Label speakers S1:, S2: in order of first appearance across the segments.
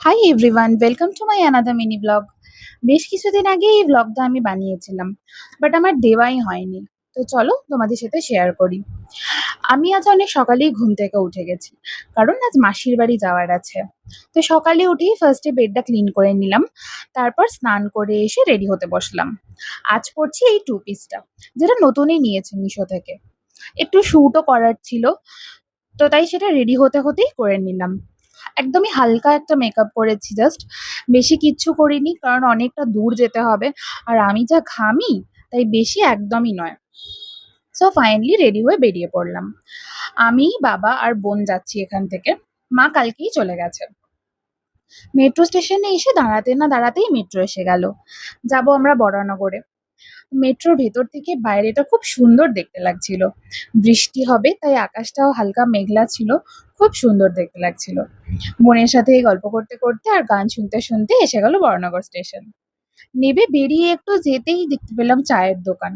S1: Hi everyone, welcome to my another mini blog. বেশ কিছুদিন আগে এই ব্লগটা আমি বানিয়েছিলাম, বাট আমার দেওয়াই হয়নি। তো চলো তোমাদের সাথে শেয়ার করি। আমি আজ অনেক সকালেই ঘুম থেকে উঠে গেছি, কারণ আজ মাসির বাড়ি যাওয়ার আছে। তো সকালে উঠেই ফার্স্টে বেডটা ক্লিন করে নিলাম, তারপর স্নান করে এসে রেডি হতে বসলাম। আজ পরছি এই টু পিসটা, যেটা নতুনই নিয়েছি মিশো থেকে। একটু শ্যুটও করার ছিল, তো তাই সেটা রেডি হতে হতেই করে নিলাম। একদমই হালকা একটা মেকআপ করেছি জাস্ট, বেশি কিচ্ছু করিনি কারণ অনেকটা দূর যেতে হবে, আর আমি যা ঘামি তাই বেশি একদমই নয়। সো ফাইনালি রেডি হয়ে বেরিয়ে পড়লাম। আমি, বাবা আর বোন যাচ্ছি এখান থেকে। মা কালকেই চলে গেছে। মেট্রো স্টেশনে এসে দাঁড়াতে না দাঁড়াতেই মেট্রো এসে গেল। যাব আমরা বরানগরে। মেট্রোর ভেতর থেকে বাইরেটা খুব সুন্দর দেখতে লাগছিল। বৃষ্টি হবে তাই আকাশটাও হালকা মেঘলা ছিল, খুব সুন্দর দেখতে লাগছিল। বোনের সাথে এই গল্প করতে করতে আর গান শুনতে শুনতে এসে গেল বরানগর স্টেশন। নেবে বেরিয়ে একটু যেতেই দেখতে পেলাম চায়ের দোকান।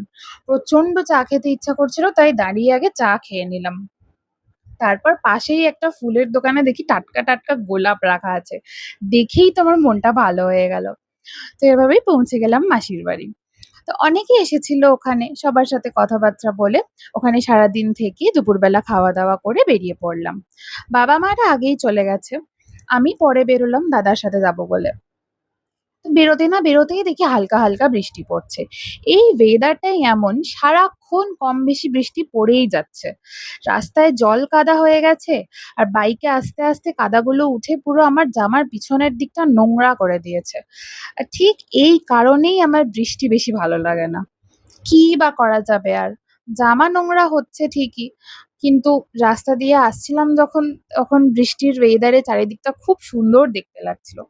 S1: প্রচন্ড চা খেতে ইচ্ছা করছিল, তাই দাঁড়িয়ে আগে চা খেয়ে নিলাম। তারপর পাশেই একটা ফুলের দোকানে দেখি টাটকা টাটকা গোলাপ রাখা আছে। দেখেই তো আমার মনটা ভালো হয়ে গেল। তো এভাবেই পৌঁছে গেলাম মাসির বাড়ি। তো অনেকেই এসেছিল ওখানে, সবার সাথে কথাবার্তা বলে ওখানে সারাদিন থেকে দুপুরবেলা খাওয়া দাওয়া করে বেরিয়ে পড়লাম। বাবা মারা আগেই চলে গেছে, আমি পরে বেরোলাম দাদার সাথে যাব বলে। তো বেরোতে না বেরোতেই দেখি হালকা হালকা বৃষ্টি পড়ছে। এই ওয়েদারটাই এমন, সারাক্ষণ কম বেশি বৃষ্টি পড়েই যাচ্ছে। রাস্তায় জল কাদা হয়ে গেছে, আর বাইকে আস্তে আস্তে কাদাগুলো উঠে পুরো আমার জামার পিছনের দিকটা নোংরা করে দিয়েছে। আর ঠিক এই কারণেই আমার বৃষ্টি বেশি ভালো লাগে না। কি বা করা যাবে আর? জামা নোংরা হচ্ছে ঠিকই, কিন্তু রাস্তা দিয়ে আসছিলাম যখন, তখন বৃষ্টির ওয়েদারে চারিদিকটা খুব সুন্দর দেখতে লাগছিল।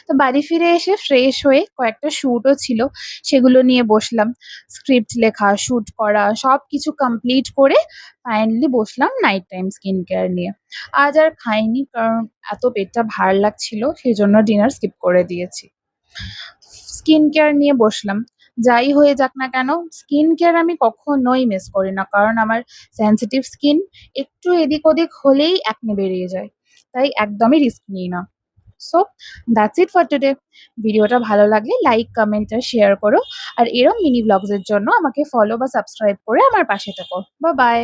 S1: তো বাড়ি ফিরে এসে ফ্রেশ হয়ে কয়েকটা শ্যুটও ছিল, সেগুলো নিয়ে বসলাম। স্ক্রিপ্ট লেখা, শ্যুট করা সবকিছু কমপ্লিট করে ফাইনালি বসলাম নাইট টাইম স্কিন কেয়ার নিয়ে। আজ আর খাইনি কারণ এত পেটটা ভার লাগছিল, সেজন্য ডিনার স্কিপ করে দিয়েছি। স্কিন কেয়ার নিয়ে বসলাম। যাই হয়ে যাক না কেন, স্কিন কেয়ার আমি কখনোই মিস করি না, কারণ আমার সেনসিটিভ স্কিন। একটু এদিক ওদিক হলেই একনে বেরিয়ে যায়, তাই একদমই রিস্ক নিই না। So that's it for today. ভিডিওটা ভালো লাগলে লাইক, কমেন্ট আর শেয়ার করো। আর এরম মিনি ব্লগস এর জন্য আমাকে ফলো বা সাবস্ক্রাইব করে আমার পাশে থেকো। Bye bye.